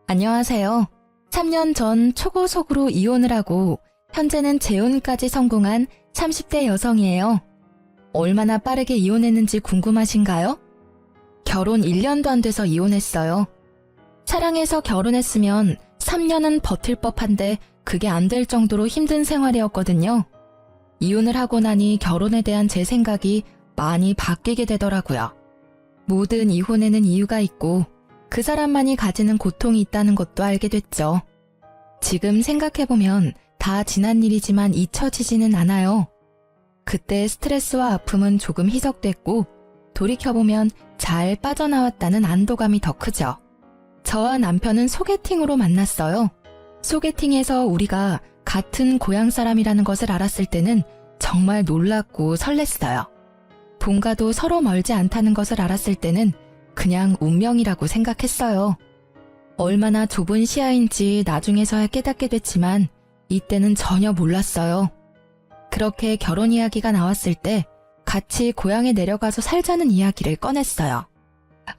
안녕하세요. 3년 전 초고속으로 이혼을 하고 현재는 재혼까지 성공한 30대 여성이에요. 얼마나 빠르게 이혼했는지 궁금하신가요? 결혼 1년도 안 돼서 이혼했어요. 사랑해서 결혼했으면 3년은 버틸 법한데 그게 안 될 정도로 힘든 생활이었거든요. 이혼을 하고 나니 결혼에 대한 제 생각이 많이 바뀌게 되더라고요. 모든 이혼에는 이유가 있고 그 사람만이 가지는 고통이 있다는 것도 알게 됐죠. 지금 생각해보면 다 지난 일이지만 잊혀지지는 않아요. 그때 스트레스와 아픔은 조금 희석됐고 돌이켜보면 잘 빠져나왔다는 안도감이 더 크죠. 저와 남편은 소개팅으로 만났어요. 소개팅에서 우리가 같은 고향 사람이라는 것을 알았을 때는 정말 놀랍고 설렜어요. 본가도 서로 멀지 않다는 것을 알았을 때는 그냥 운명이라고 생각했어요. 얼마나 좁은 시야인지 나중에서야 깨닫게 됐지만 이때는 전혀 몰랐어요. 그렇게 결혼 이야기가 나왔을 때 같이 고향에 내려가서 살자는 이야기를 꺼냈어요.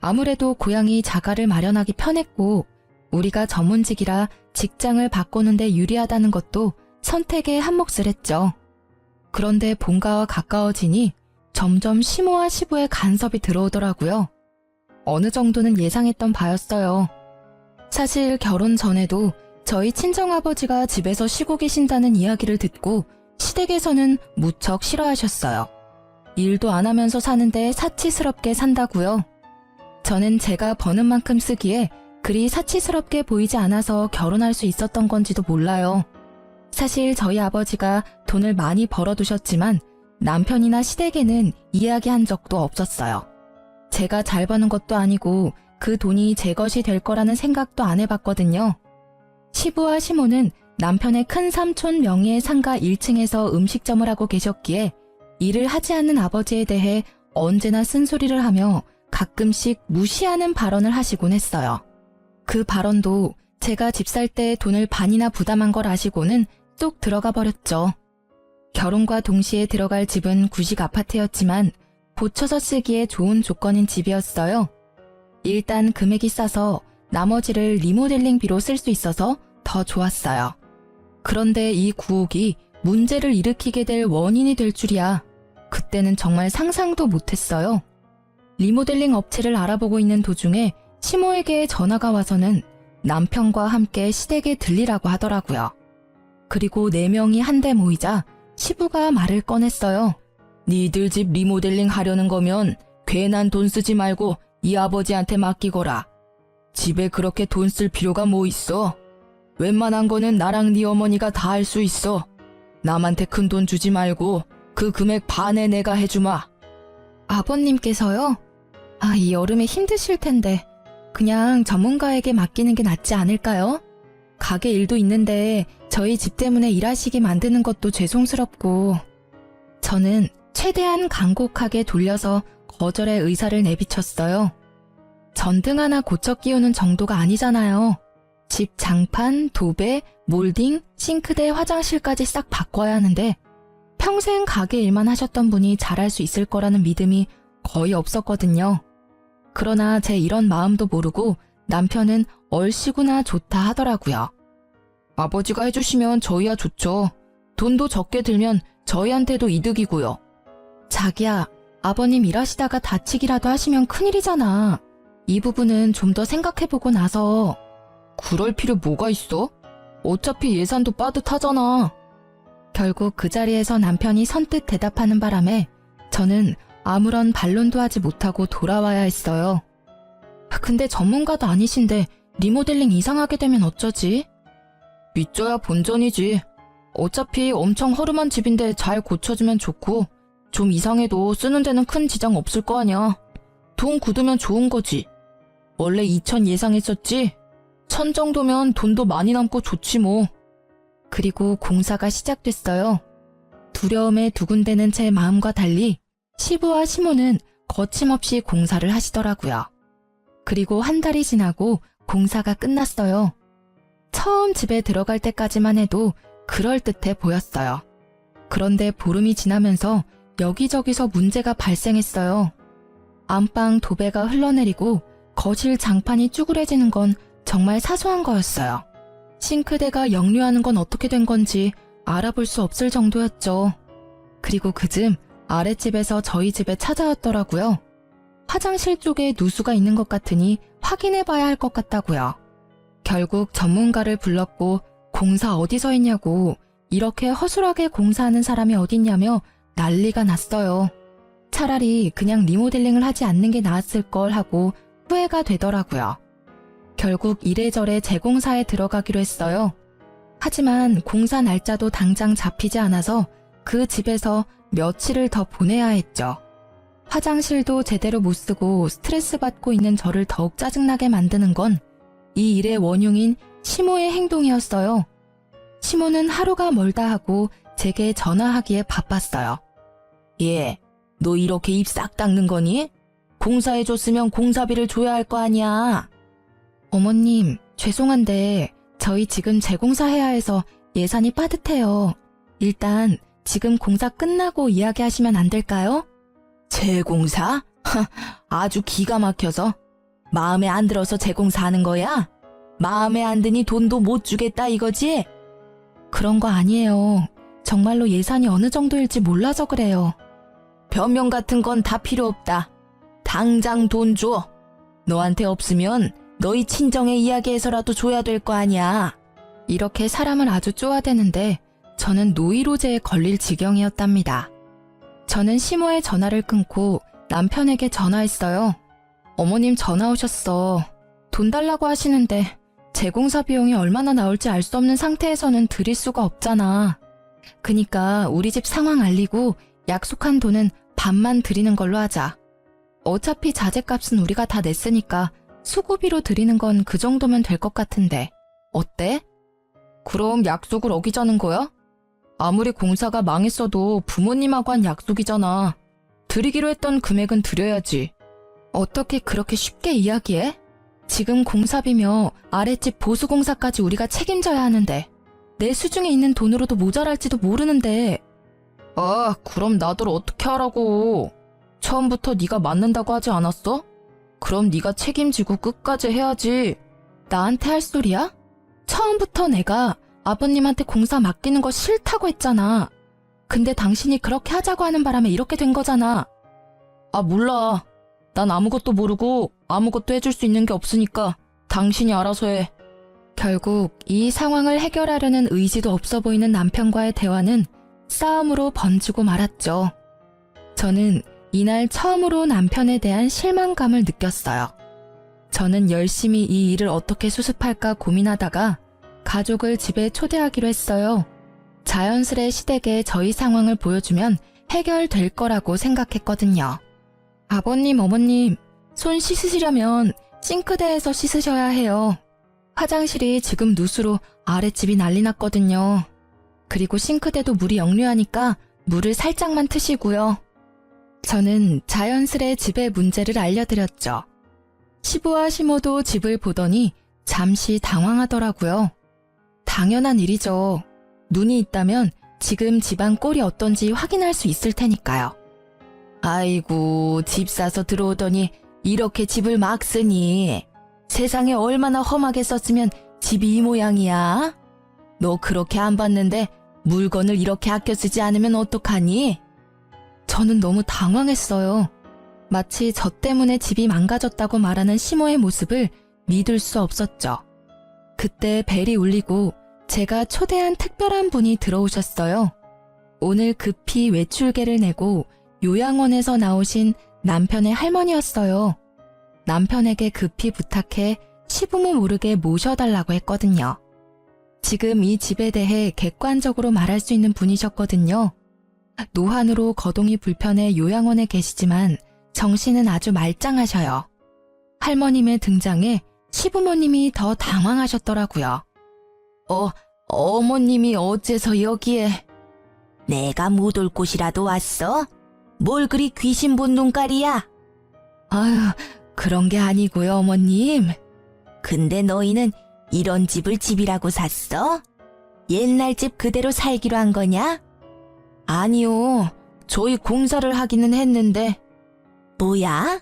아무래도 고향이 자가를 마련하기 편했고 우리가 전문직이라 직장을 바꾸는데 유리하다는 것도 선택에 한몫을 했죠. 그런데 본가와 가까워지니 점점 시모와 시부의 간섭이 들어오더라고요. 어느 정도는 예상했던 바였어요. 사실 결혼 전에도 저희 친정아버지가 집에서 쉬고 계신다는 이야기를 듣고 시댁에서는 무척 싫어하셨어요. 일도 안 하면서 사는데 사치스럽게 산다고요. 저는 제가 버는 만큼 쓰기에 그리 사치스럽게 보이지 않아서 결혼할 수 있었던 건지도 몰라요. 사실 저희 아버지가 돈을 많이 벌어두셨지만 남편이나 시댁에는 이야기한 적도 없었어요. 제가 잘 버는 것도 아니고 그 돈이 제 것이 될 거라는 생각도 안 해봤거든요. 시부와 시모는 남편의 큰 삼촌 명의의 상가 1층에서 음식점을 하고 계셨기에 일을 하지 않는 아버지에 대해 언제나 쓴소리를 하며 가끔씩 무시하는 발언을 하시곤 했어요. 그 발언도 제가 집 살 때 돈을 반이나 부담한 걸 아시고는 쏙 들어가 버렸죠. 결혼과 동시에 들어갈 집은 구식 아파트였지만 고쳐서 쓰기에 좋은 조건인 집이었어요. 일단 금액이 싸서 나머지를 리모델링비로 쓸 수 있어서 더 좋았어요. 그런데 이 구옥이 문제를 일으키게 될 원인이 될 줄이야. 그때는 정말 상상도 못했어요. 리모델링 업체를 알아보고 있는 도중에 시모에게 전화가 와서는 남편과 함께 시댁에 들리라고 하더라고요. 그리고 4명이 한데 모이자 시부가 말을 꺼냈어요. 니들 집 리모델링 하려는 거면 괜한 돈 쓰지 말고 이 아버지한테 맡기거라. 집에 그렇게 돈 쓸 필요가 뭐 있어? 웬만한 거는 나랑 네 어머니가 다 할 수 있어. 남한테 큰 돈 주지 말고 그 금액 반에 내가 해주마. 아버님께서요? 이 여름에 힘드실 텐데 그냥 전문가에게 맡기는 게 낫지 않을까요? 가게 일도 있는데 저희 집 때문에 일하시게 만드는 것도 죄송스럽고. 저는 최대한 간곡하게 돌려서 거절의 의사를 내비쳤어요. 전등 하나 고쳐 끼우는 정도가 아니잖아요. 집 장판, 도배, 몰딩, 싱크대, 화장실까지 싹 바꿔야 하는데 평생 가게 일만 하셨던 분이 잘할 수 있을 거라는 믿음이 거의 없었거든요. 그러나 제 이런 마음도 모르고 남편은 얼씨구나 좋다 하더라고요. 아버지가 해주시면 저희야 좋죠. 돈도 적게 들면 저희한테도 이득이고요. 자기야, 아버님 일하시다가 다치기라도 하시면 큰일이잖아. 이 부분은 좀 더 생각해보고 나서. 그럴 필요 뭐가 있어? 어차피 예산도 빠듯하잖아. 결국 그 자리에서 남편이 선뜻 대답하는 바람에 저는 아무런 반론도 하지 못하고 돌아와야 했어요. 근데 전문가도 아니신데 리모델링 이상하게 되면 어쩌지? 믿져야 본전이지. 어차피 엄청 허름한 집인데 잘 고쳐주면 좋고 좀 이상해도 쓰는 데는 큰 지장 없을 거 아냐. 돈 굳으면 좋은 거지. 원래 2천 예상했었지? 1,000 정도면 돈도 많이 남고 좋지 뭐. 그리고 공사가 시작됐어요. 두려움에 두근대는 제 마음과 달리 시부와 시모는 거침없이 공사를 하시더라고요. 그리고 한 달이 지나고 공사가 끝났어요. 처음 집에 들어갈 때까지만 해도 그럴듯해 보였어요. 그런데 보름이 지나면서 여기저기서 문제가 발생했어요. 안방 도배가 흘러내리고 거실 장판이 쭈그레지는 건 정말 사소한 거였어요. 싱크대가 역류하는 건 어떻게 된 건지 알아볼 수 없을 정도였죠. 그리고 그즘 아랫집에서 저희 집에 찾아왔더라고요. 화장실 쪽에 누수가 있는 것 같으니 확인해봐야 할 것 같다고요. 결국 전문가를 불렀고 공사 어디서 했냐고 이렇게 허술하게 공사하는 사람이 어딨냐며 난리가 났어요. 차라리 그냥 리모델링을 하지 않는 게 나았을 걸 하고 후회가 되더라고요. 결국 이래저래 재공사에 들어가기로 했어요. 하지만 공사 날짜도 당장 잡히지 않아서 그 집에서 며칠을 더 보내야 했죠. 화장실도 제대로 못 쓰고 스트레스 받고 있는 저를 더욱 짜증나게 만드는 건 이 일의 원흉인 시모의 행동이었어요. 시모는 하루가 멀다 하고 제게 전화하기에 바빴어요. 얘, 너 이렇게 입 싹 닦는 거니? 공사해줬으면 공사비를 줘야 할 거 아니야. 어머님, 죄송한데 저희 지금 재공사해야 해서 예산이 빠듯해요. 일단 지금 공사 끝나고 이야기하시면 안 될까요? 재공사? 아주 기가 막혀서. 마음에 안 들어서 재공사하는 거야? 마음에 안 드니 돈도 못 주겠다 이거지? 그런 거 아니에요. 정말로 예산이 어느 정도일지 몰라서 그래요. 변명 같은 건 다 필요 없다. 당장 돈 줘. 너한테 없으면 너희 친정에 이야기해서라도 줘야 될 거 아니야. 이렇게 사람을 아주 쪼아대는데 저는 노이로제에 걸릴 지경이었답니다. 저는 시모의 전화를 끊고 남편에게 전화했어요. 어머님 전화 오셨어. 돈 달라고 하시는데 재공사 비용이 얼마나 나올지 알 수 없는 상태에서는 드릴 수가 없잖아. 그니까 우리 집 상황 알리고 약속한 돈은 반만 드리는 걸로 하자. 어차피 자재값은 우리가 다 냈으니까 수고비로 드리는 건 그 정도면 될 것 같은데. 어때? 그럼 약속을 어기자는 거야? 아무리 공사가 망했어도 부모님하고 한 약속이잖아. 드리기로 했던 금액은 드려야지. 어떻게 그렇게 쉽게 이야기해? 지금 공사비며 아랫집 보수공사까지 우리가 책임져야 하는데 내 수중에 있는 돈으로도 모자랄지도 모르는데. 아, 그럼 나들 어떻게 하라고. 처음부터 네가 맡는다고 하지 않았어? 그럼 네가 책임지고 끝까지 해야지. 나한테 할 소리야? 처음부터 내가 아버님한테 공사 맡기는 거 싫다고 했잖아. 근데 당신이 그렇게 하자고 하는 바람에 이렇게 된 거잖아. 아, 몰라. 난 아무것도 모르고 아무것도 해줄 수 있는 게 없으니까 당신이 알아서 해. 결국 이 상황을 해결하려는 의지도 없어 보이는 남편과의 대화는 싸움으로 번지고 말았죠. 저는 이날 처음으로 남편에 대한 실망감을 느꼈어요. 저는 열심히 이 일을 어떻게 수습할까 고민하다가 가족을 집에 초대하기로 했어요. 자연스레 시댁에 저희 상황을 보여주면 해결될 거라고 생각했거든요. 아버님, 어머님, 손 씻으시려면 싱크대에서 씻으셔야 해요. 화장실이 지금 누수로 아랫집이 난리 났거든요. 그리고 싱크대도 물이 역류하니까 물을 살짝만 트시고요. 저는 자연스레 집의 문제를 알려드렸죠. 시부와 시모도 집을 보더니 잠시 당황하더라고요. 당연한 일이죠. 눈이 있다면 지금 집안 꼴이 어떤지 확인할 수 있을 테니까요. 아이고, 집 사서 들어오더니 이렇게 집을 막 쓰니. 세상에 얼마나 험하게 썼으면 집이 이 모양이야? 너 그렇게 안 봤는데 물건을 이렇게 아껴 쓰지 않으면 어떡하니? 저는 너무 당황했어요. 마치 저 때문에 집이 망가졌다고 말하는 시모의 모습을 믿을 수 없었죠. 그때 벨이 울리고 제가 초대한 특별한 분이 들어오셨어요. 오늘 급히 외출계를 내고 요양원에서 나오신 남편의 할머니였어요. 남편에게 급히 부탁해 시부모 모르게 모셔달라고 했거든요. 지금 이 집에 대해 객관적으로 말할 수 있는 분이셨거든요. 노환으로 거동이 불편해 요양원에 계시지만 정신은 아주 말짱하셔요. 할머님의 등장에 시부모님이 더 당황하셨더라고요. 어머님이 어째서 여기에? 내가 못 올 곳이라도 왔어? 뭘 그리 귀신 본 눈깔이야? 아유, 그런 게 아니고요, 어머님. 근데 너희는 이런 집을 집이라고 샀어? 옛날 집 그대로 살기로 한 거냐? 아니요, 저희 공사를 하기는 했는데. 뭐야?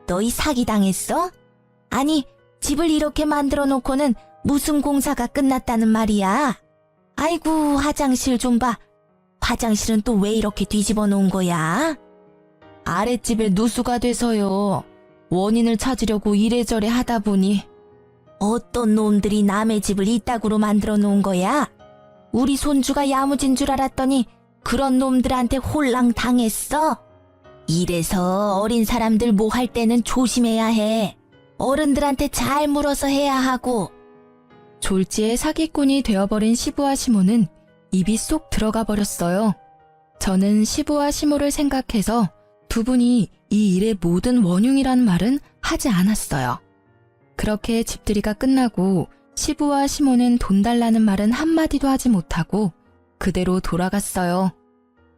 너희 사기당했어? 아니, 집을 이렇게 만들어 놓고는 무슨 공사가 끝났다는 말이야? 아이고, 화장실 좀 봐. 화장실은 또 왜 이렇게 뒤집어 놓은 거야? 아랫집에 누수가 돼서요. 원인을 찾으려고 이래저래 하다 보니. 어떤 놈들이 남의 집을 이따구로 만들어 놓은 거야? 우리 손주가 야무진 줄 알았더니 그런 놈들한테 홀랑 당했어. 이래서 어린 사람들 뭐 할 때는 조심해야 해. 어른들한테 잘 물어서 해야 하고. 졸지에 사기꾼이 되어버린 시부와 시모는 입이 쏙 들어가 버렸어요. 저는 시부와 시모를 생각해서 두 분이 이 일의 모든 원흉이란 말은 하지 않았어요. 그렇게 집들이가 끝나고 시부와 시모는 돈 달라는 말은 한마디도 하지 못하고 그대로 돌아갔어요.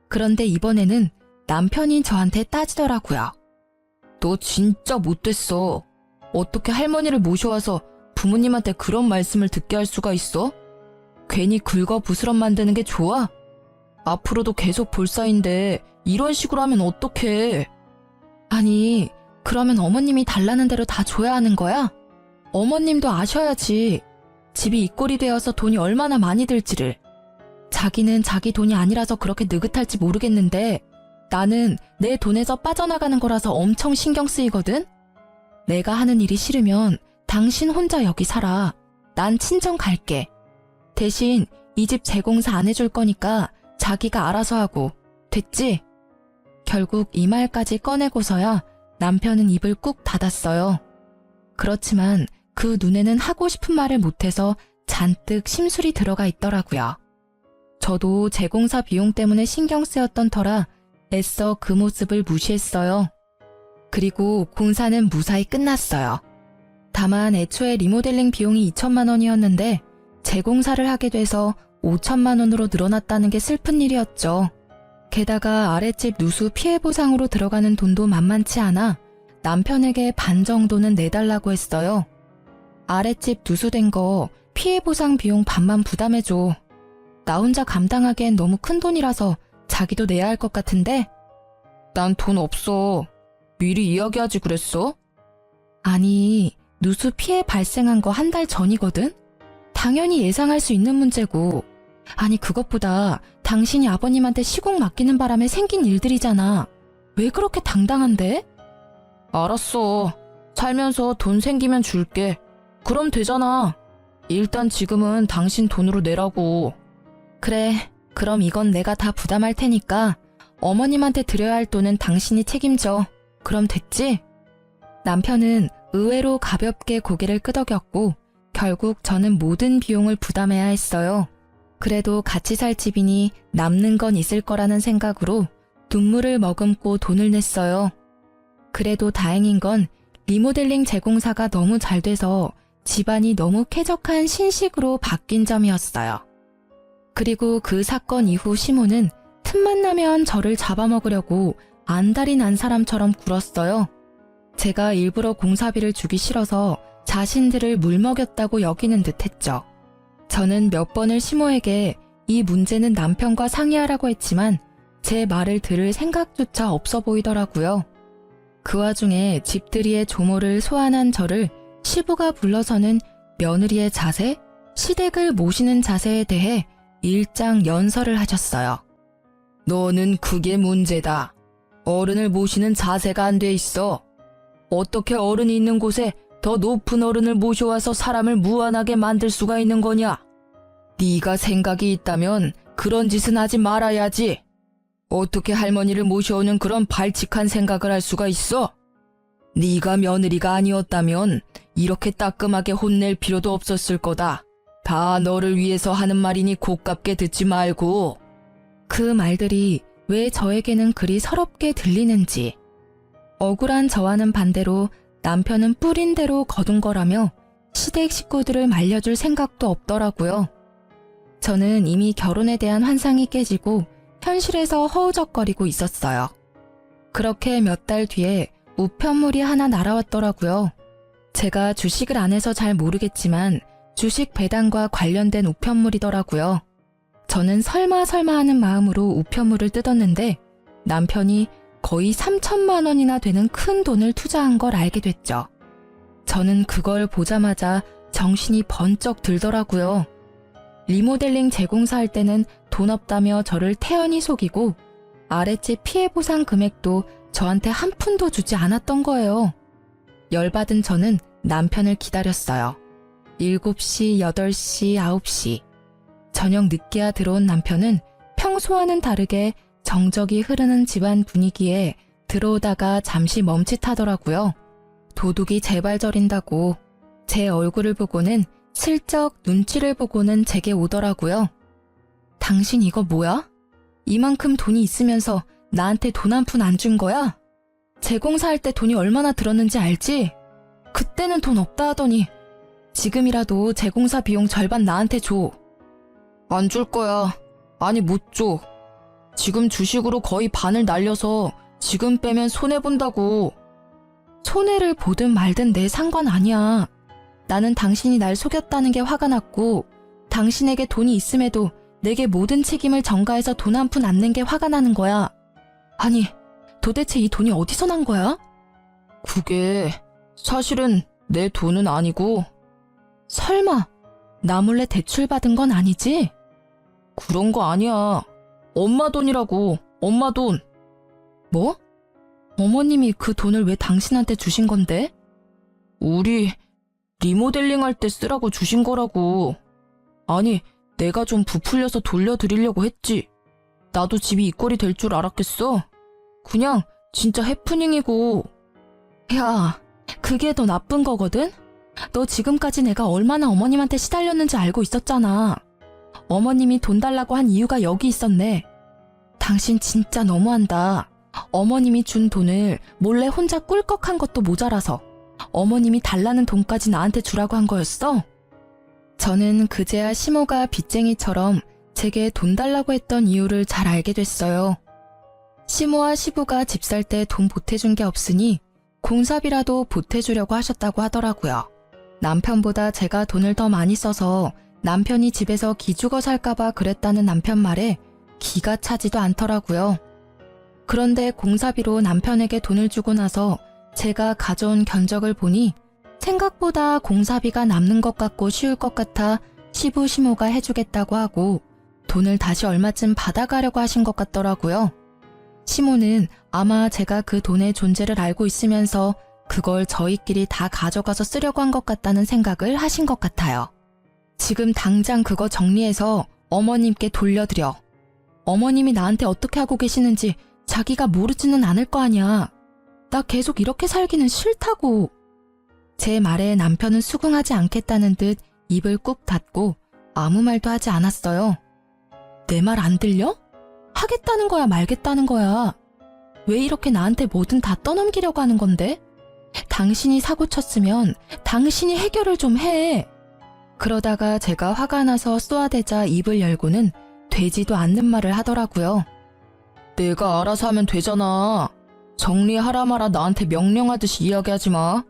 그런데 이번에는 남편이 저한테 따지더라고요. 너 진짜 못됐어. 어떻게 할머니를 모셔와서 부모님한테 그런 말씀을 듣게 할 수가 있어? 괜히 긁어부스럼 만드는 게 좋아? 앞으로도 계속 볼 사이인데 이런 식으로 하면 어떡해? 아니, 그러면 어머님이 달라는 대로 다 줘야 하는 거야? 어머님도 아셔야지. 집이 이 꼴이 되어서 돈이 얼마나 많이 들지를. 자기는 자기 돈이 아니라서 그렇게 느긋할지 모르겠는데 나는 내 돈에서 빠져나가는 거라서 엄청 신경 쓰이거든? 내가 하는 일이 싫으면 당신 혼자 여기 살아. 난 친정 갈게. 대신 이 집 재공사 안 해줄 거니까 자기가 알아서 하고. 됐지? 결국 이 말까지 꺼내고서야 남편은 입을 꾹 닫았어요. 그렇지만 그 눈에는 하고 싶은 말을 못해서 잔뜩 심술이 들어가 있더라고요. 저도 재공사 비용 때문에 신경 쓰였던 터라 애써 그 모습을 무시했어요. 그리고 공사는 무사히 끝났어요. 다만 애초에 리모델링 비용이 2천만 원이었는데 재공사를 하게 돼서 5천만 원으로 늘어났다는 게 슬픈 일이었죠. 게다가 아랫집 누수 피해 보상으로 들어가는 돈도 만만치 않아 남편에게 반 정도는 내달라고 했어요. 아랫집 누수된 거 피해 보상 비용 반만 부담해줘. 나 혼자 감당하기엔 너무 큰 돈이라서 자기도 내야 할 것 같은데? 난 돈 없어. 미리 이야기하지 그랬어? 아니, 누수 피해 발생한 거 한 달 전이거든? 당연히 예상할 수 있는 문제고. 아니, 그것보다 당신이 아버님한테 시공 맡기는 바람에 생긴 일들이잖아. 왜 그렇게 당당한데? 알았어. 살면서 돈 생기면 줄게. 그럼 되잖아. 일단 지금은 당신 돈으로 내라고. 그래, 그럼 이건 내가 다 부담할 테니까 어머님한테 드려야 할 돈은 당신이 책임져. 그럼 됐지? 남편은 의외로 가볍게 고개를 끄덕였고 결국 저는 모든 비용을 부담해야 했어요. 그래도 같이 살 집이니 남는 건 있을 거라는 생각으로 눈물을 머금고 돈을 냈어요. 그래도 다행인 건 리모델링 재공사가 너무 잘 돼서 집안이 너무 쾌적한 신식으로 바뀐 점이었어요. 그리고 그 사건 이후 시모는 틈만 나면 저를 잡아먹으려고 안달이 난 사람처럼 굴었어요. 제가 일부러 공사비를 주기 싫어서 자신들을 물먹였다고 여기는 듯 했죠. 저는 몇 번을 시모에게 이 문제는 남편과 상의하라고 했지만 제 말을 들을 생각조차 없어 보이더라고요. 그 와중에 집들이의 조모를 소환한 저를 시부가 불러서는 며느리의 자세, 시댁을 모시는 자세에 대해 일장연설을 하셨어요. 너는 그게 문제다. 어른을 모시는 자세가 안 돼 있어. 어떻게 어른이 있는 곳에 더 높은 어른을 모셔와서 사람을 무안하게 만들 수가 있는 거냐? 네가 생각이 있다면 그런 짓은 하지 말아야지. 어떻게 할머니를 모셔오는 그런 발칙한 생각을 할 수가 있어? 네가 며느리가 아니었다면 이렇게 따끔하게 혼낼 필요도 없었을 거다. 다 너를 위해서 하는 말이니 고깝게 듣지 말고. 그 말들이 왜 저에게는 그리 서럽게 들리는지. 억울한 저와는 반대로 남편은 뿌린 대로 거둔 거라며 시댁 식구들을 말려줄 생각도 없더라고요. 저는 이미 결혼에 대한 환상이 깨지고 현실에서 허우적거리고 있었어요. 그렇게 몇 달 뒤에 우편물이 하나 날아왔더라고요. 제가 주식을 안 해서 잘 모르겠지만 주식 배당과 관련된 우편물이더라고요. 저는 설마 하는 마음으로 우편물을 뜯었는데 남편이 거의 3천만 원이나 되는 큰 돈을 투자한 걸 알게 됐죠. 저는 그걸 보자마자 정신이 번쩍 들더라고요. 리모델링 재공사할 때는 돈 없다며 저를 태연히 속이고 아랫집 피해 보상 금액도 저한테 한 푼도 주지 않았던 거예요. 열받은 저는 남편을 기다렸어요. 7시, 8시, 9시. 저녁 늦게야 들어온 남편은 평소와는 다르게 정적이 흐르는 집안 분위기에 들어오다가 잠시 멈칫하더라고요. 도둑이 제발 저린다고 제 얼굴을 보고는 슬쩍 눈치를 보고는 제게 오더라고요. 당신 이거 뭐야? 이만큼 돈이 있으면서 나한테 돈 한 푼 안 준 거야? 재공사할 때 돈이 얼마나 들었는지 알지? 그때는 돈 없다 하더니 지금이라도 재공사 비용 절반 나한테 줘. 안 줄 거야. 아니 못 줘. 지금 주식으로 거의 반을 날려서 지금 빼면 손해본다고. 손해를 보든 말든 내 상관 아니야. 나는 당신이 날 속였다는 게 화가 났고 당신에게 돈이 있음에도 내게 모든 책임을 전가해서 돈 한 푼 안 낸 게 화가 나는 거야. 아니, 도대체 이 돈이 어디서 난 거야? 그게 사실은 내 돈은 아니고. 설마 나 몰래 대출받은 건 아니지? 그런 거 아니야. 엄마 돈이라고. 엄마 돈. 뭐? 어머님이 그 돈을 왜 당신한테 주신 건데? 우리 리모델링 할 때 쓰라고 주신 거라고. 아니, 내가 좀 부풀려서 돌려드리려고 했지. 나도 집이 이 꼴이 될 줄 알았겠어? 그냥 진짜 해프닝이고. 야, 그게 더 나쁜 거거든? 너 지금까지 내가 얼마나 어머님한테 시달렸는지 알고 있었잖아. 어머님이 돈 달라고 한 이유가 여기 있었네. 당신 진짜 너무한다. 어머님이 준 돈을 몰래 혼자 꿀꺽한 것도 모자라서 어머님이 달라는 돈까지 나한테 주라고 한 거였어? 저는 그제야 시모가 빚쟁이처럼 제게 돈 달라고 했던 이유를 잘 알게 됐어요. 시모와 시부가 집 살 때 돈 보태준 게 없으니 공사비라도 보태주려고 하셨다고 하더라고요. 남편보다 제가 돈을 더 많이 써서 남편이 집에서 기죽어 살까봐 그랬다는 남편 말에 기가 차지도 않더라고요. 그런데 공사비로 남편에게 돈을 주고 나서 제가 가져온 견적을 보니 생각보다 공사비가 남는 것 같고 쉬울 것 같아 시부 시모가 해주겠다고 하고 돈을 다시 얼마쯤 받아가려고 하신 것 같더라고요. 시모는 아마 제가 그 돈의 존재를 알고 있으면서 그걸 저희끼리 다 가져가서 쓰려고 한 것 같다는 생각을 하신 것 같아요. 지금 당장 그거 정리해서 어머님께 돌려드려. 어머님이 나한테 어떻게 하고 계시는지 자기가 모르지는 않을 거 아니야. 나 계속 이렇게 살기는 싫다고. 제 말에 남편은 수긍하지 않겠다는 듯 입을 꾹 닫고 아무 말도 하지 않았어요. 내 말 안 들려? 하겠다는 거야 말겠다는 거야. 왜 이렇게 나한테 뭐든 다 떠넘기려고 하는 건데? 당신이 사고 쳤으면 당신이 해결을 좀 해. 그러다가 제가 화가 나서 쏘아대자 입을 열고는 되지도 않는 말을 하더라고요. 내가 알아서 하면 되잖아. 정리하라 마라 나한테 명령하듯이 이야기하지 마.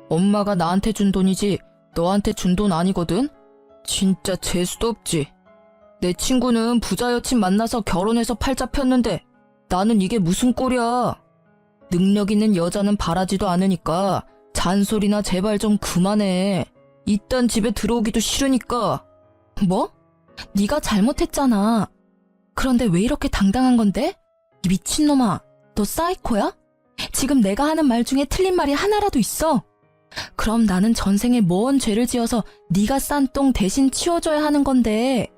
엄마가 나한테 준 돈이지 너한테 준 돈 아니거든? 진짜 재수도 없지. 내 친구는 부자 여친 만나서 결혼해서 팔자 폈는데 나는 이게 무슨 꼴이야. 능력 있는 여자는 바라지도 않으니까 잔소리나 제발 좀 그만해. 이딴 집에 들어오기도 싫으니까. 뭐? 네가 잘못했잖아. 그런데 왜 이렇게 당당한 건데? 이 미친놈아, 너 사이코야? 지금 내가 하는 말 중에 틀린 말이 하나라도 있어? 그럼 나는 전생에 뭔 죄를 지어서 네가 싼 똥 대신 치워줘야 하는 건데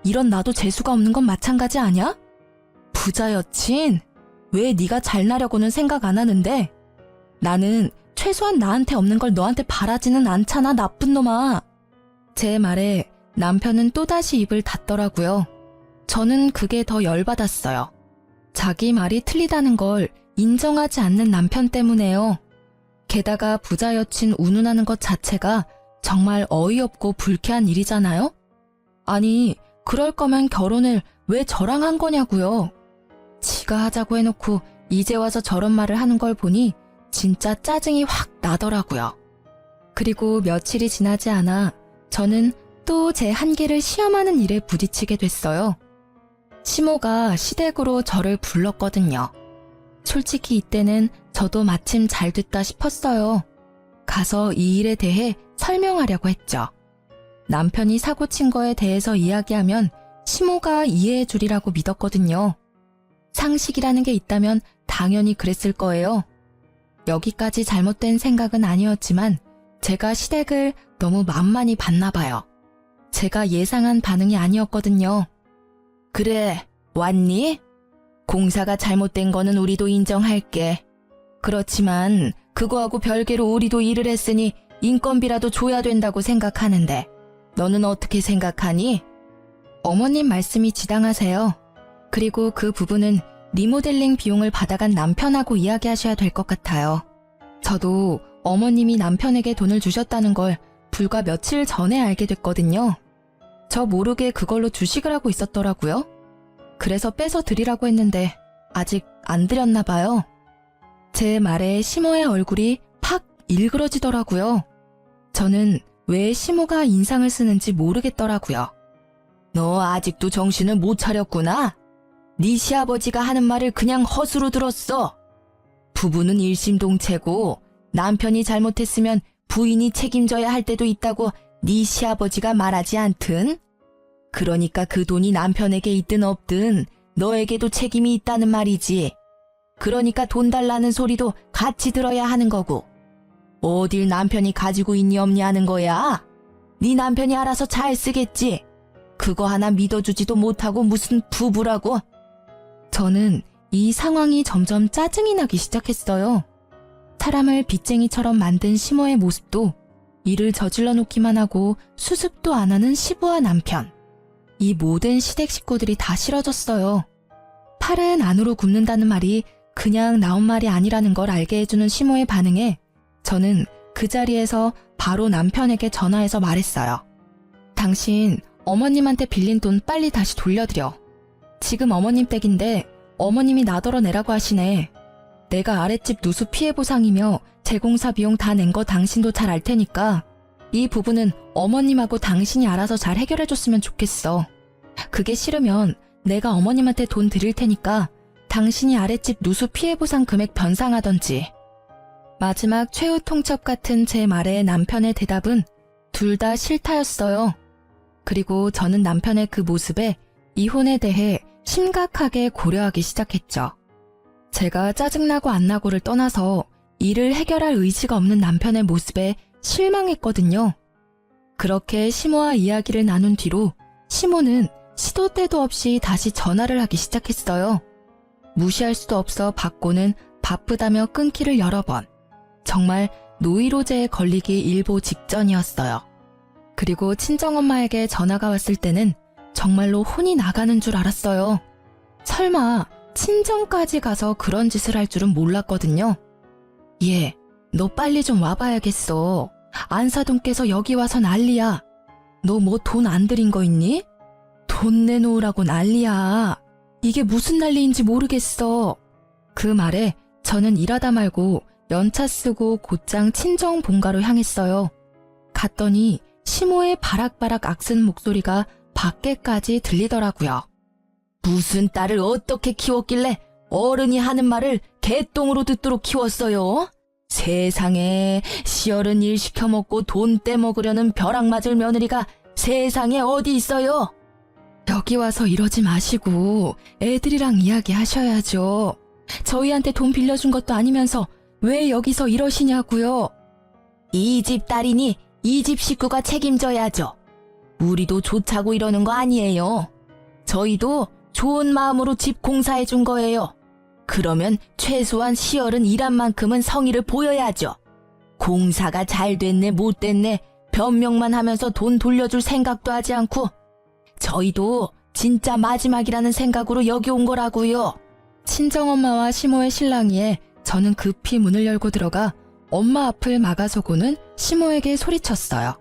이런 나도 재수가 없는 건 마찬가지 아냐? 부자 여친? 왜 네가 잘나려고는 생각 안 하는데? 나는 최소한 나한테 없는 걸 너한테 바라지는 않잖아, 나쁜 놈아. 제 말에 남편은 또다시 입을 닫더라고요. 저는 그게 더 열받았어요. 자기 말이 틀리다는 걸 인정하지 않는 남편 때문에요. 게다가 부자 여친 운운하는 것 자체가 정말 어이없고 불쾌한 일이잖아요? 아니, 그럴 거면 결혼을 왜 저랑 한 거냐고요. 지가 하자고 해놓고 이제 와서 저런 말을 하는 걸 보니 진짜 짜증이 확 나더라고요. 그리고 며칠이 지나지 않아 저는 또 제 한계를 시험하는 일에 부딪히게 됐어요. 시모가 시댁으로 저를 불렀거든요. 솔직히 이때는 저도 마침 잘 됐다 싶었어요. 가서 이 일에 대해 설명하려고 했죠. 남편이 사고 친 거에 대해서 이야기하면 시모가 이해해 주리라고 믿었거든요. 상식이라는 게 있다면 당연히 그랬을 거예요. 여기까지 잘못된 생각은 아니었지만 제가 시댁을 너무 만만히 봤나 봐요. 제가 예상한 반응이 아니었거든요. 그래, 왔니? 공사가 잘못된 거는 우리도 인정할게. 그렇지만 그거하고 별개로 우리도 일을 했으니 인건비라도 줘야 된다고 생각하는데 너는 어떻게 생각하니? 어머님 말씀이 지당하세요. 그리고 그 부분은 리모델링 비용을 받아간 남편하고 이야기하셔야 될 것 같아요. 저도 어머님이 남편에게 돈을 주셨다는 걸 불과 며칠 전에 알게 됐거든요. 저 모르게 그걸로 주식을 하고 있었더라고요. 그래서 빼서 드리라고 했는데 아직 안 드렸나 봐요. 제 말에 시모의 얼굴이 팍 일그러지더라고요. 저는 왜 시모가 인상을 쓰는지 모르겠더라고요. 너 아직도 정신을 못 차렸구나. 네 시아버지가 하는 말을 그냥 헛으로 들었어. 부부는 일심동체고 남편이 잘못했으면 부인이 책임져야 할 때도 있다고 네 시아버지가 말하지 않든? 그러니까 그 돈이 남편에게 있든 없든 너에게도 책임이 있다는 말이지. 그러니까 돈 달라는 소리도 같이 들어야 하는 거고. 어딜 남편이 가지고 있니 없니 하는 거야? 네 남편이 알아서 잘 쓰겠지. 그거 하나 믿어주지도 못하고 무슨 부부라고. 저는 이 상황이 점점 짜증이 나기 시작했어요. 사람을 빚쟁이처럼 만든 시모의 모습도 일을 저질러 놓기만 하고 수습도 안 하는 시부와 남편. 이 모든 시댁 식구들이 다 싫어졌어요. 팔은 안으로 굽는다는 말이 그냥 나온 말이 아니라는 걸 알게 해주는 시모의 반응에 저는 그 자리에서 바로 남편에게 전화해서 말했어요. 당신 어머님한테 빌린 돈 빨리 다시 돌려드려. 지금 어머님 댁인데 어머님이 나더러 내라고 하시네. 내가 아랫집 누수 피해 보상이며 재공사 비용 다 낸 거 당신도 잘 알 테니까 이 부분은 어머님하고 당신이 알아서 잘 해결해줬으면 좋겠어. 그게 싫으면 내가 어머님한테 돈 드릴 테니까 당신이 아랫집 누수 피해 보상 금액 변상하던지. 마지막 최후 통첩 같은 제 말에 남편의 대답은 둘 다 싫다였어요. 그리고 저는 남편의 그 모습에 이혼에 대해 심각하게 고려하기 시작했죠. 제가 짜증나고 안 나고를 떠나서 일을 해결할 의지가 없는 남편의 모습에 실망했거든요. 그렇게 시모와 이야기를 나눈 뒤로 시모는 시도 때도 없이 다시 전화를 하기 시작했어요. 무시할 수도 없어 받고는 바쁘다며 끊기를 여러 번. 정말 노이로제에 걸리기 일보 직전이었어요. 그리고 친정엄마에게 전화가 왔을 때는 정말로 혼이 나가는 줄 알았어요. 설마 친정까지 가서 그런 짓을 할 줄은 몰랐거든요. 얘, 너 빨리 좀 와봐야겠어. 안사돈께서 여기 와서 난리야. 너 뭐 돈 안 들인 거 있니? 돈 내놓으라고 난리야. 이게 무슨 난리인지 모르겠어. 그 말에 저는 일하다 말고 연차 쓰고 곧장 친정 본가로 향했어요. 갔더니 시모의 바락바락 악슨 목소리가 밖에까지 들리더라고요. 무슨 딸을 어떻게 키웠길래 어른이 하는 말을 개똥으로 듣도록 키웠어요? 세상에 시어른 일 시켜먹고 돈 떼먹으려는 벼락 맞을 며느리가 세상에 어디 있어요? 여기 와서 이러지 마시고 애들이랑 이야기하셔야죠. 저희한테 돈 빌려준 것도 아니면서 왜 여기서 이러시냐고요. 이 집 딸이니 이 집 식구가 책임져야죠. 우리도 좋자고 이러는 거 아니에요. 저희도 좋은 마음으로 집 공사해 준 거예요. 그러면 최소한 시어른 일한 만큼은 성의를 보여야죠. 공사가 잘 됐네 못 됐네 변명만 하면서 돈 돌려줄 생각도 하지 않고 저희도 진짜 마지막이라는 생각으로 여기 온 거라고요. 친정엄마와 시모의 실랑이에 저는 급히 문을 열고 들어가 엄마 앞을 막아서고는 시모에게 소리쳤어요.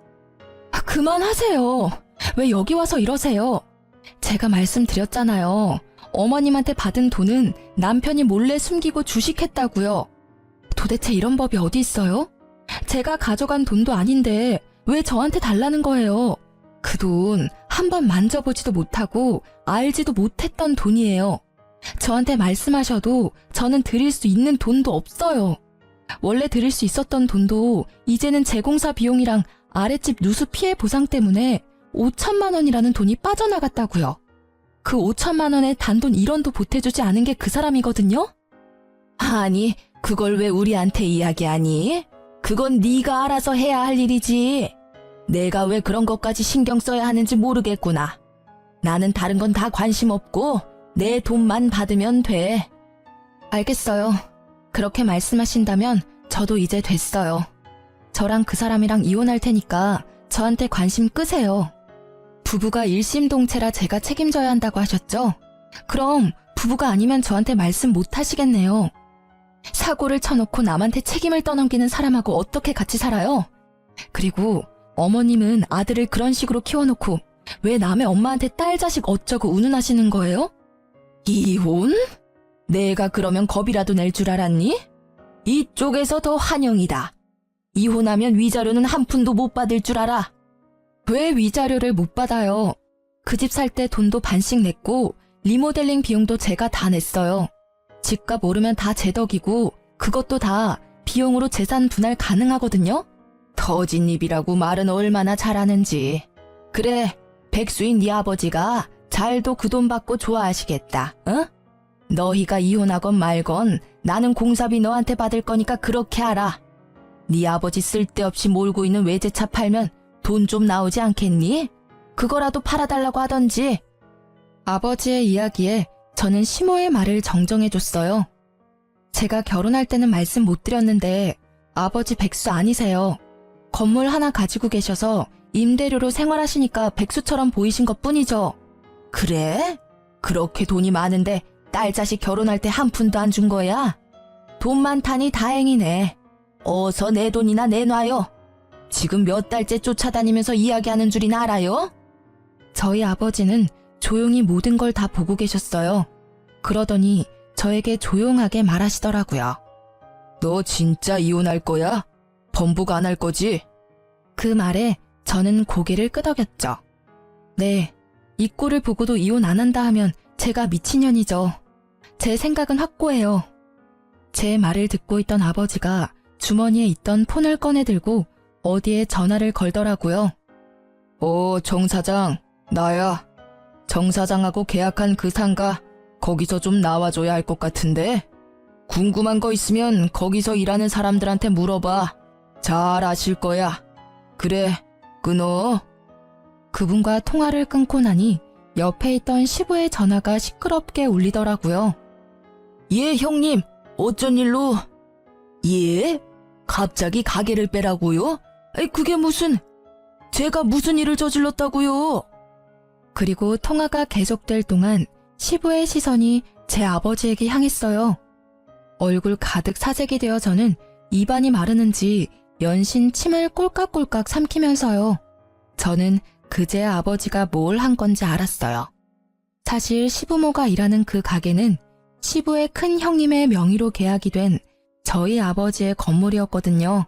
그만하세요. 왜 여기 와서 이러세요? 제가 말씀드렸잖아요. 어머님한테 받은 돈은 남편이 몰래 숨기고 주식했다고요. 도대체 이런 법이 어디 있어요? 제가 가져간 돈도 아닌데 왜 저한테 달라는 거예요? 그 돈 한 번 만져보지도 못하고 알지도 못했던 돈이에요. 저한테 말씀하셔도 저는 드릴 수 있는 돈도 없어요. 원래 드릴 수 있었던 돈도 이제는 재공사 비용이랑 아랫집 누수 피해 보상 때문에 5천만 원이라는 돈이 빠져나갔다고요. 그 5천만 원의 단돈 1원도 보태주지 않은 게 그 사람이거든요? 아니, 그걸 왜 우리한테 이야기하니? 그건 네가 알아서 해야 할 일이지. 내가 왜 그런 것까지 신경 써야 하는지 모르겠구나. 나는 다른 건 다 관심 없고 내 돈만 받으면 돼. 알겠어요. 그렇게 말씀하신다면 저도 이제 됐어요. 저랑 그 사람이랑 이혼할 테니까 저한테 관심 끄세요. 부부가 일심동체라 제가 책임져야 한다고 하셨죠? 그럼 부부가 아니면 저한테 말씀 못 하시겠네요. 사고를 쳐놓고 남한테 책임을 떠넘기는 사람하고 어떻게 같이 살아요? 그리고 어머님은 아들을 그런 식으로 키워놓고 왜 남의 엄마한테 딸 자식 어쩌고 운운하시는 거예요? 이혼? 내가 그러면 겁이라도 낼 줄 알았니? 이쪽에서 더 환영이다. 이혼하면 위자료는 한 푼도 못 받을 줄 알아. 왜 위자료를 못 받아요? 그 집 살 때 돈도 반씩 냈고 리모델링 비용도 제가 다 냈어요. 집값 오르면 다 제 덕이고 그것도 다 비용으로 재산 분할 가능하거든요? 터진입이라고 말은 얼마나 잘하는지. 그래, 백수인 네 아버지가 잘도 그 돈 받고 좋아하시겠다, 어? 너희가 이혼하건 말건 나는 공사비 너한테 받을 거니까 그렇게 알아. 네 아버지 쓸데없이 몰고 있는 외제차 팔면 돈 좀 나오지 않겠니? 그거라도 팔아달라고 하던지. 아버지의 이야기에 저는 시모의 말을 정정해줬어요. 제가 결혼할 때는 말씀 못 드렸는데 아버지 백수 아니세요. 건물 하나 가지고 계셔서 임대료로 생활하시니까 백수처럼 보이신 것뿐이죠. 그래? 그렇게 돈이 많은데 딸 자식 결혼할 때 한 푼도 안 준 거야? 돈 많다니 다행이네. 어서 내 돈이나 내놔요. 지금 몇 달째 쫓아다니면서 이야기하는 줄이나 알아요? 저희 아버지는 조용히 모든 걸 다 보고 계셨어요. 그러더니 저에게 조용하게 말하시더라고요. 너 진짜 이혼할 거야? 번복 안 할 거지? 그 말에 저는 고개를 끄덕였죠. 네, 이 꼴을 보고도 이혼 안 한다 하면 제가 미친년이죠. 제 생각은 확고해요. 제 말을 듣고 있던 아버지가 주머니에 있던 폰을 꺼내들고 어디에 전화를 걸더라고요. 정 사장, 나야. 정 사장하고 계약한 그 상가 거기서 좀 나와줘야 할 것 같은데? 궁금한 거 있으면 거기서 일하는 사람들한테 물어봐. 잘 아실 거야. 그래, 끊어. 그분과 통화를 끊고 나니 옆에 있던 시부의 전화가 시끄럽게 울리더라고요. 예, 형님. 어쩐 일로? 예? 갑자기 가게를 빼라고요? 그게 무슨... 제가 무슨 일을 저질렀다고요? 그리고 통화가 계속될 동안 시부의 시선이 제 아버지에게 향했어요. 얼굴 가득 사색이 되어 저는 입안이 마르는지 연신 침을 꼴깍꼴깍 삼키면서요. 저는 그제 아버지가 뭘 한 건지 알았어요. 사실 시부모가 일하는 그 가게는 시부의 큰 형님의 명의로 계약이 된 저희 아버지의 건물이었거든요.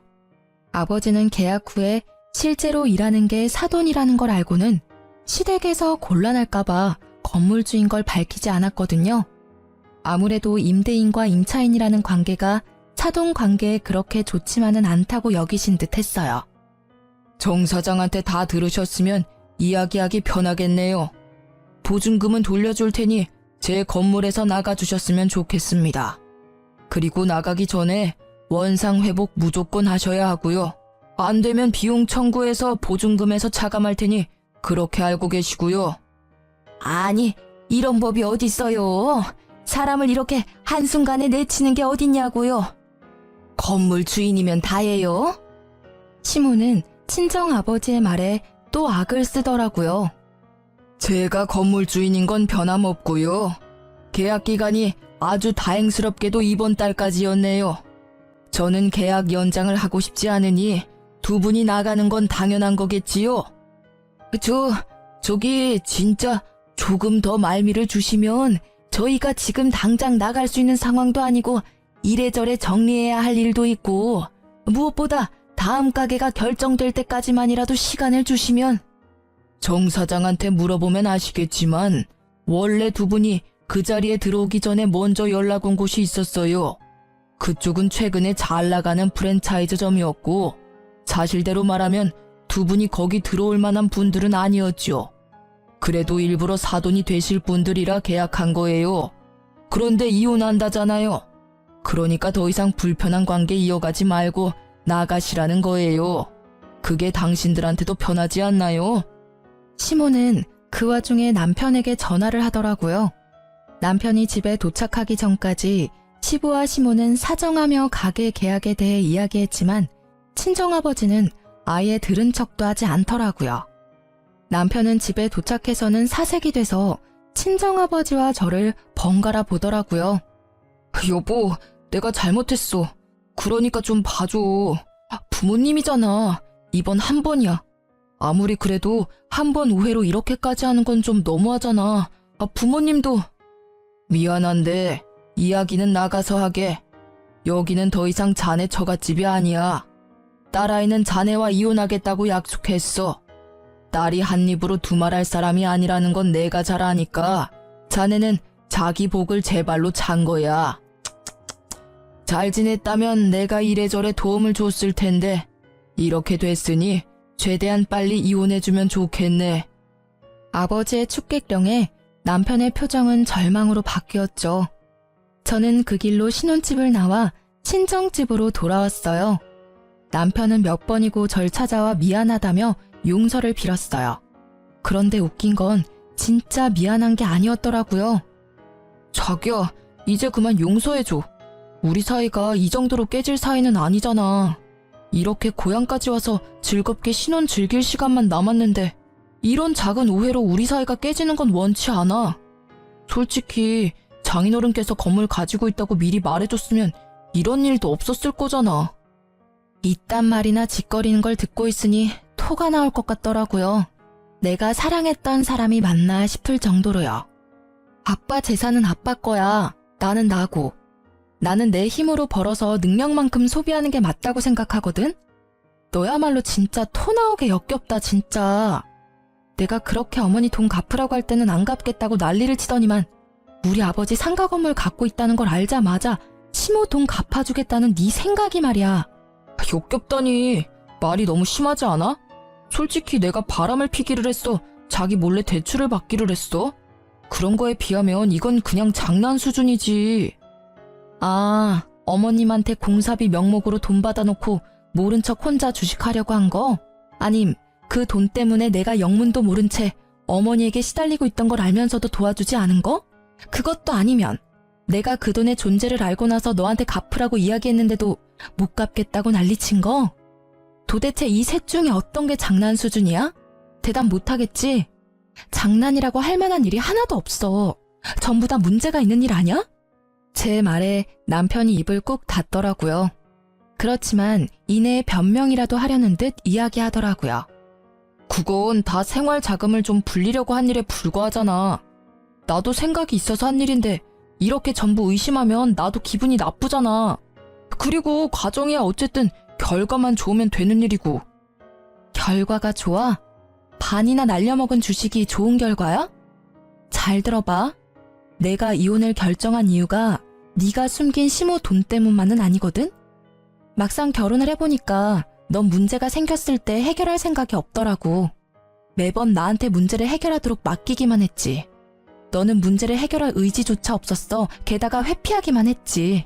아버지는 계약 후에 실제로 일하는 게 사돈이라는 걸 알고는 시댁에서 곤란할까봐 건물주인 걸 밝히지 않았거든요. 아무래도 임대인과 임차인이라는 관계가 사돈 관계에 그렇게 좋지만은 않다고 여기신 듯 했어요. 정 사장한테 다 들으셨으면 이야기하기 편하겠네요. 보증금은 돌려줄 테니 제 건물에서 나가주셨으면 좋겠습니다. 그리고 나가기 전에 원상 회복 무조건 하셔야 하고요. 안 되면 비용 청구해서 보증금에서 차감할 테니 그렇게 알고 계시고요. 아니, 이런 법이 어딨어요. 사람을 이렇게 한순간에 내치는 게 어딨냐고요. 건물 주인이면 다예요. 시모는 친정아버지의 말에 또 악을 쓰더라고요. 제가 건물 주인인 건 변함없고요. 계약 기간이 아주 다행스럽게도 이번 달까지였네요. 저는 계약 연장을 하고 싶지 않으니 두 분이 나가는 건 당연한 거겠지요. 저기 진짜 조금 더 말미를 주시면 저희가 지금 당장 나갈 수 있는 상황도 아니고 이래저래 정리해야 할 일도 있고 무엇보다 다음 가게가 결정될 때까지만이라도 시간을 주시면. 정 사장한테 물어보면 아시겠지만 원래 두 분이 그 자리에 들어오기 전에 먼저 연락 온 곳이 있었어요. 그쪽은 최근에 잘 나가는 프랜차이즈점이었고 사실대로 말하면 두 분이 거기 들어올 만한 분들은 아니었죠. 그래도 일부러 사돈이 되실 분들이라 계약한 거예요. 그런데 이혼한다잖아요. 그러니까 더 이상 불편한 관계 이어가지 말고 나가시라는 거예요. 그게 당신들한테도 편하지 않나요? 시모는 그 와중에 남편에게 전화를 하더라고요. 남편이 집에 도착하기 전까지 시부와 시모는 사정하며 가게 계약에 대해 이야기했지만 친정아버지는 아예 들은 척도 하지 않더라고요. 남편은 집에 도착해서는 사색이 돼서 친정아버지와 저를 번갈아 보더라고요. 여보, 내가 잘못했어. 그러니까 좀 봐줘. 부모님이잖아. 이번 한 번이야. 아무리 그래도 한 번 오해로 이렇게까지 하는 건 좀 너무하잖아. 부모님도. 미안한데 이야기는 나가서 하게. 여기는 더 이상 자네 처갓집이 아니야. 딸아이는 자네와 이혼하겠다고 약속했어. 딸이 한 입으로 두말할 사람이 아니라는 건 내가 잘 아니까 자네는 자기 복을 제 발로 찬 거야. 잘 지냈다면 내가 이래저래 도움을 줬을 텐데 이렇게 됐으니 최대한 빨리 이혼해주면 좋겠네. 아버지의 축객령에 남편의 표정은 절망으로 바뀌었죠. 저는 그 길로 신혼집을 나와 친정집으로 돌아왔어요. 남편은 몇 번이고 절 찾아와 미안하다며 용서를 빌었어요. 그런데 웃긴 건 진짜 미안한 게 아니었더라고요. 자기야, 이제 그만 용서해줘. 우리 사이가 이 정도로 깨질 사이는 아니잖아. 이렇게 고향까지 와서 즐겁게 신혼 즐길 시간만 남았는데 이런 작은 오해로 우리 사이가 깨지는 건 원치 않아. 솔직히 장인어른께서 건물 가지고 있다고 미리 말해줬으면 이런 일도 없었을 거잖아. 이딴 말이나 짓거리는 걸 듣고 있으니 토가 나올 것 같더라고요. 내가 사랑했던 사람이 맞나 싶을 정도로요. 아빠 재산은 아빠 거야. 나는 나고. 나는 내 힘으로 벌어서 능력만큼 소비하는 게 맞다고 생각하거든? 너야말로 진짜 토 나오게 역겹다, 진짜. 내가 그렇게 어머니 돈 갚으라고 할 때는 안 갚겠다고 난리를 치더니만 우리 아버지 상가 건물 갖고 있다는 걸 알자마자 시모 돈 갚아주겠다는 네 생각이 말이야. 역겹다니. 말이 너무 심하지 않아? 솔직히 내가 바람을 피기를 했어? 자기 몰래 대출을 받기를 했어? 그런 거에 비하면 이건 그냥 장난 수준이지. 아, 어머님한테 공사비 명목으로 돈 받아놓고 모른 척 혼자 주식하려고 한 거? 아님 그 돈 때문에 내가 영문도 모른 채 어머니에게 시달리고 있던 걸 알면서도 도와주지 않은 거? 그것도 아니면 내가 그 돈의 존재를 알고 나서 너한테 갚으라고 이야기했는데도 못 갚겠다고 난리친 거? 도대체 이 셋 중에 어떤 게 장난 수준이야? 대답 못하겠지? 장난이라고 할 만한 일이 하나도 없어. 전부 다 문제가 있는 일 아니야? 제 말에 남편이 입을 꾹 닫더라고요. 그렇지만 이내에 변명이라도 하려는 듯 이야기하더라고요. 그건 다 생활 자금을 좀 불리려고 한 일에 불과하잖아. 나도 생각이 있어서 한 일인데 이렇게 전부 의심하면 나도 기분이 나쁘잖아. 그리고 가정이야 어쨌든 결과만 좋으면 되는 일이고. 결과가 좋아? 반이나 날려먹은 주식이 좋은 결과야? 잘 들어봐. 내가 이혼을 결정한 이유가 네가 숨긴 시모 돈 때문만은 아니거든? 막상 결혼을 해보니까 넌 문제가 생겼을 때 해결할 생각이 없더라고. 매번 나한테 문제를 해결하도록 맡기기만 했지. 너는 문제를 해결할 의지조차 없었어. 게다가 회피하기만 했지.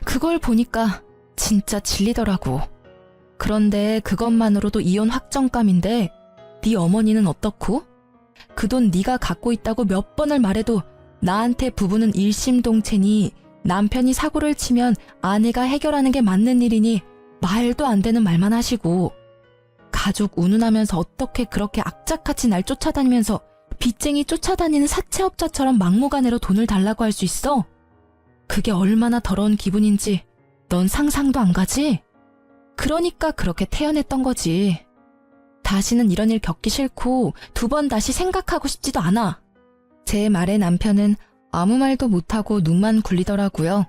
그걸 보니까 진짜 질리더라고. 그런데 그것만으로도 이혼 확정감인데 네 어머니는 어떻고? 그 돈 네가 갖고 있다고 몇 번을 말해도 나한테 부부는 일심동체니 남편이 사고를 치면 아내가 해결하는 게 맞는 일이니 말도 안 되는 말만 하시고 가족 운운하면서 어떻게 그렇게 악착같이 날 쫓아다니면서 빚쟁이 쫓아다니는 사채업자처럼 막무가내로 돈을 달라고 할 수 있어? 그게 얼마나 더러운 기분인지 넌 상상도 안 가지? 그러니까 그렇게 태연했던 거지. 다시는 이런 일 겪기 싫고 두 번 다시 생각하고 싶지도 않아. 제 말에 남편은 아무 말도 못하고 눈만 굴리더라고요.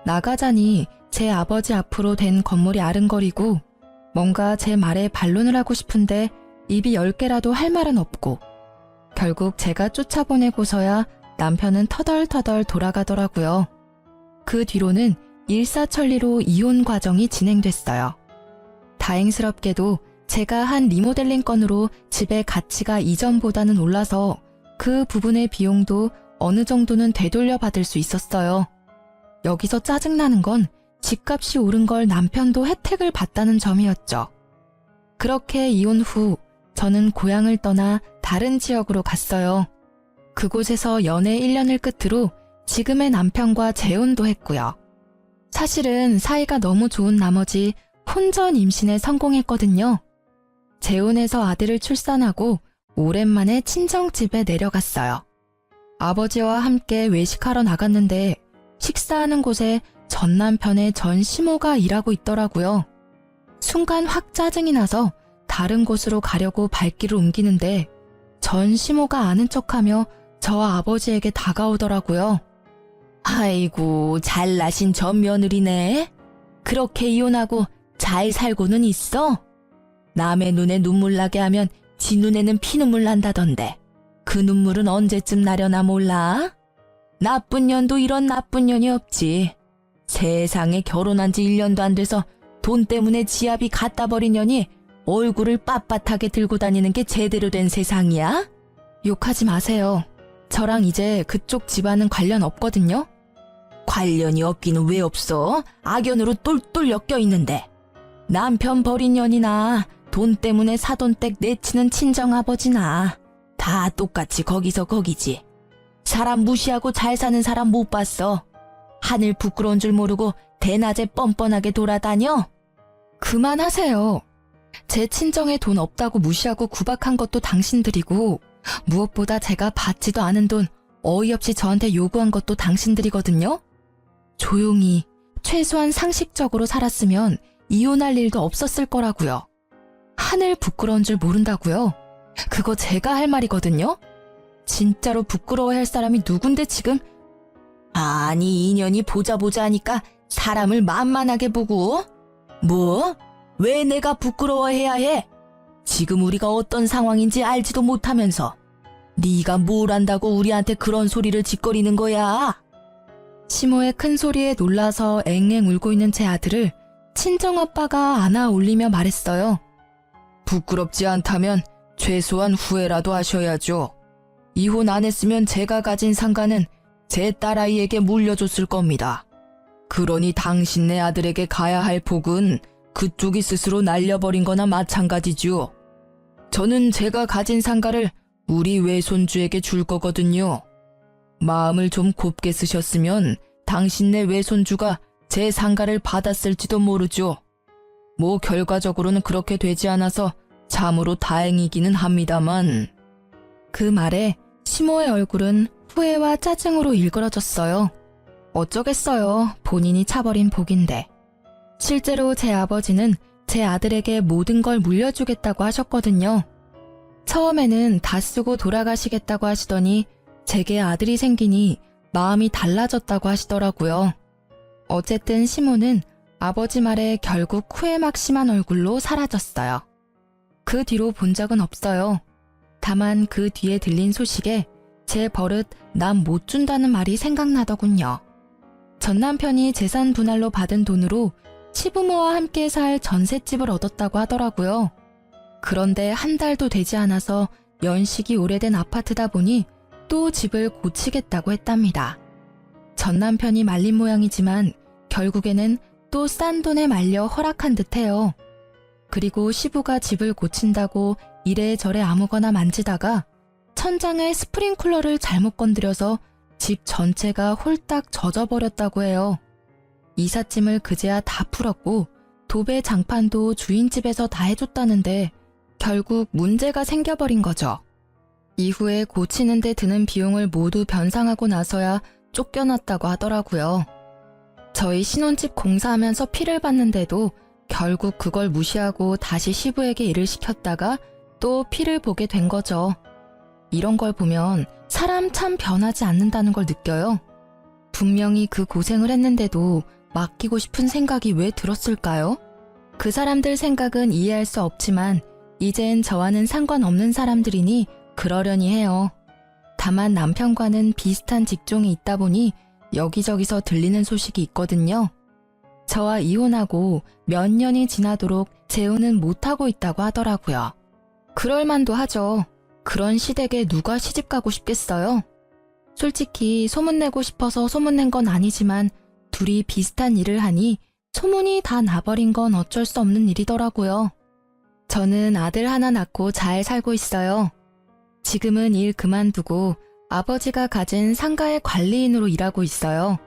나가자니 제 아버지 앞으로 된 건물이 아른거리고 뭔가 제 말에 반론을 하고 싶은데 입이 10개라도 할 말은 없고 결국 제가 쫓아보내고서야 남편은 터덜터덜 돌아가더라고요. 그 뒤로는 일사천리로 이혼 과정이 진행됐어요. 다행스럽게도 제가 한 리모델링 건으로 집의 가치가 이전보다는 올라서 그 부분의 비용도 어느 정도는 되돌려 받을 수 있었어요. 여기서 짜증나는 건 집값이 오른 걸 남편도 혜택을 받다는 점이었죠. 그렇게 이혼 후 저는 고향을 떠나 다른 지역으로 갔어요. 그곳에서 연애 1년을 끝으로 지금의 남편과 재혼도 했고요. 사실은 사이가 너무 좋은 나머지 혼전 임신에 성공했거든요. 재혼해서 아들을 출산하고 오랜만에 친정집에 내려갔어요. 아버지와 함께 외식하러 나갔는데 식사하는 곳에 전 남편의 전 시모가 일하고 있더라고요. 순간 확 짜증이 나서 다른 곳으로 가려고 발길을 옮기는데 전 시모가 아는 척하며 저와 아버지에게 다가오더라고요. 아이고, 잘나신 전 며느리네. 그렇게 이혼하고 잘 살고는 있어? 남의 눈에 눈물 나게 하면 지 눈에는 피눈물 난다던데. 그 눈물은 언제쯤 나려나 몰라? 나쁜 년도 이런 나쁜 년이 없지. 세상에 결혼한 지 1년도 안 돼서 돈 때문에 지압이 갖다 버린 년이 얼굴을 빳빳하게 들고 다니는 게 제대로 된 세상이야? 욕하지 마세요. 저랑 이제 그쪽 집안은 관련 없거든요. 관련이 없기는 왜 없어? 악연으로 똘똘 엮여 있는데. 남편 버린 년이나 돈 때문에 사돈댁 내치는 친정아버지나 다 똑같이 거기서 거기지. 사람 무시하고 잘 사는 사람 못 봤어. 하늘 부끄러운 줄 모르고 대낮에 뻔뻔하게 돌아다녀? 그만하세요. 제 친정에 돈 없다고 무시하고 구박한 것도 당신들이고 무엇보다 제가 받지도 않은 돈 어이없이 저한테 요구한 것도 당신들이거든요. 조용히 최소한 상식적으로 살았으면 이혼할 일도 없었을 거라고요. 하늘 부끄러운 줄 모른다고요? 그거 제가 할 말이거든요. 진짜로 부끄러워할 사람이 누군데 지금? 아니, 인연이 보자 하니까 사람을 만만하게 보고. 뭐? 왜 내가 부끄러워해야 해? 지금 우리가 어떤 상황인지 알지도 못하면서 네가 뭘 안다고 우리한테 그런 소리를 짓거리는 거야? 시모의 큰 소리에 놀라서 앵앵 울고 있는 제 아들을 친정아빠가 안아 올리며 말했어요. 부끄럽지 않다면 최소한 후회라도 하셔야죠. 이혼 안 했으면 제가 가진 상가는 제 딸아이에게 물려줬을 겁니다. 그러니 당신네 아들에게 가야 할 복은 그쪽이 스스로 날려버린 거나 마찬가지죠. 저는 제가 가진 상가를 우리 외손주에게 줄 거거든요. 마음을 좀 곱게 쓰셨으면 당신네 외손주가 제 상가를 받았을지도 모르죠. 뭐 결과적으로는 그렇게 되지 않아서 참으로 다행이기는 합니다만. 그 말에 시모의 얼굴은 후회와 짜증으로 일그러졌어요. 어쩌겠어요. 본인이 차버린 복인데. 실제로 제 아버지는 제 아들에게 모든 걸 물려주겠다고 하셨거든요. 처음에는 다 쓰고 돌아가시겠다고 하시더니 제게 아들이 생기니 마음이 달라졌다고 하시더라고요. 어쨌든 시모는 아버지 말에 결국 후회막심한 얼굴로 사라졌어요. 그 뒤로 본 적은 없어요. 다만 그 뒤에 들린 소식에 제 버릇 남 못 준다는 말이 생각나더군요. 전 남편이 재산 분할로 받은 돈으로 시부모와 함께 살 전셋집을 얻었다고 하더라고요. 그런데 한 달도 되지 않아서 연식이 오래된 아파트다 보니 또 집을 고치겠다고 했답니다. 전 남편이 말린 모양이지만 결국에는 또 싼 돈에 말려 허락한 듯해요. 그리고 시부가 집을 고친다고 이래저래 아무거나 만지다가 천장에 스프링쿨러를 잘못 건드려서 집 전체가 홀딱 젖어버렸다고 해요. 이삿짐을 그제야 다 풀었고 도배 장판도 주인 집에서 다 해줬다는데 결국 문제가 생겨버린 거죠. 이후에 고치는 데 드는 비용을 모두 변상하고 나서야 쫓겨났다고 하더라고요. 저희 신혼집 공사하면서 피를 봤는데도 결국 그걸 무시하고 다시 시부에게 일을 시켰다가 또 피를 보게 된 거죠. 이런 걸 보면 사람 참 변하지 않는다는 걸 느껴요. 분명히 그 고생을 했는데도 맡기고 싶은 생각이 왜 들었을까요? 그 사람들 생각은 이해할 수 없지만 이젠 저와는 상관없는 사람들이니 그러려니 해요. 다만 남편과는 비슷한 직종에 있다 보니 여기저기서 들리는 소식이 있거든요. 저와 이혼하고 몇 년이 지나도록 재혼은 못하고 있다고 하더라고요. 그럴만도 하죠. 그런 시댁에 누가 시집가고 싶겠어요? 솔직히 소문내고 싶어서 소문낸 건 아니지만 둘이 비슷한 일을 하니 소문이 다 나버린 건 어쩔 수 없는 일이더라고요. 저는 아들 하나 낳고 잘 살고 있어요. 지금은 일 그만두고 아버지가 가진 상가의 관리인으로 일하고 있어요.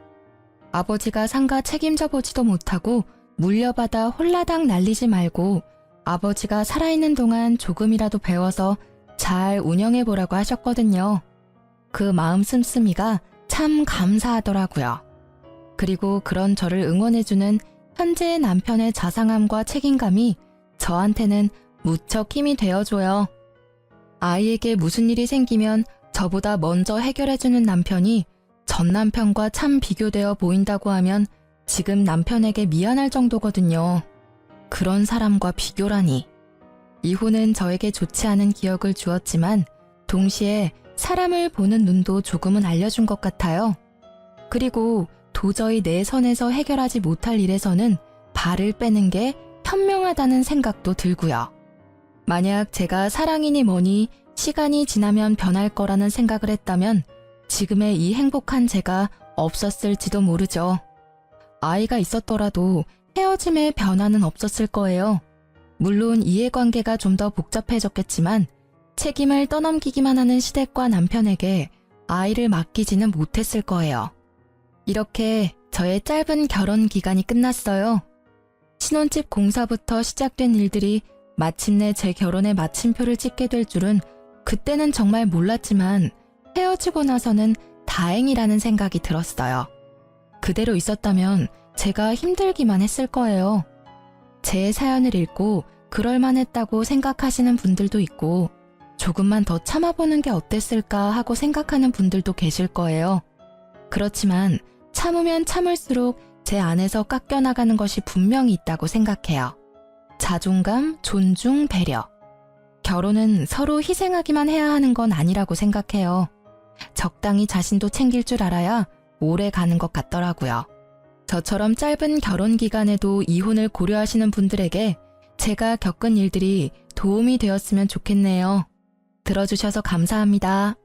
아버지가 상가 책임져 보지도 못하고 물려받아 홀라당 날리지 말고 아버지가 살아있는 동안 조금이라도 배워서 잘 운영해보라고 하셨거든요. 그 마음 씀씀이가 참 감사하더라고요. 그리고 그런 저를 응원해주는 현재의 남편의 자상함과 책임감이 저한테는 무척 힘이 되어줘요. 아이에게 무슨 일이 생기면 저보다 먼저 해결해주는 남편이 전 남편과 참 비교되어 보인다고 하면 지금 남편에게 미안할 정도거든요. 그런 사람과 비교라니. 이혼은 저에게 좋지 않은 기억을 주었지만 동시에 사람을 보는 눈도 조금은 알려준 것 같아요. 그리고 도저히 내 선에서 해결하지 못할 일에서는 발을 빼는 게 현명하다는 생각도 들고요. 만약 제가 사랑이니 뭐니 시간이 지나면 변할 거라는 생각을 했다면 지금의 이 행복한 제가 없었을지도 모르죠. 아이가 있었더라도 헤어짐의 변화는 없었을 거예요. 물론 이해관계가 좀 더 복잡해졌겠지만 책임을 떠넘기기만 하는 시댁과 남편에게 아이를 맡기지는 못했을 거예요. 이렇게 저의 짧은 결혼 기간이 끝났어요. 신혼집 공사부터 시작된 일들이 마침내 제 결혼의 마침표를 찍게 될 줄은 그때는 정말 몰랐지만 헤어지고 나서는 다행이라는 생각이 들었어요. 그대로 있었다면 제가 힘들기만 했을 거예요. 제 사연을 읽고 그럴만했다고 생각하시는 분들도 있고 조금만 더 참아보는 게 어땠을까 하고 생각하는 분들도 계실 거예요. 그렇지만 참으면 참을수록 제 안에서 깎여나가는 것이 분명히 있다고 생각해요. 자존감, 존중, 배려. 결혼은 서로 희생하기만 해야 하는 건 아니라고 생각해요. 적당히 자신도 챙길 줄 알아야 오래 가는 것 같더라고요. 저처럼 짧은 결혼 기간에도 이혼을 고려하시는 분들에게 제가 겪은 일들이 도움이 되었으면 좋겠네요. 들어주셔서 감사합니다.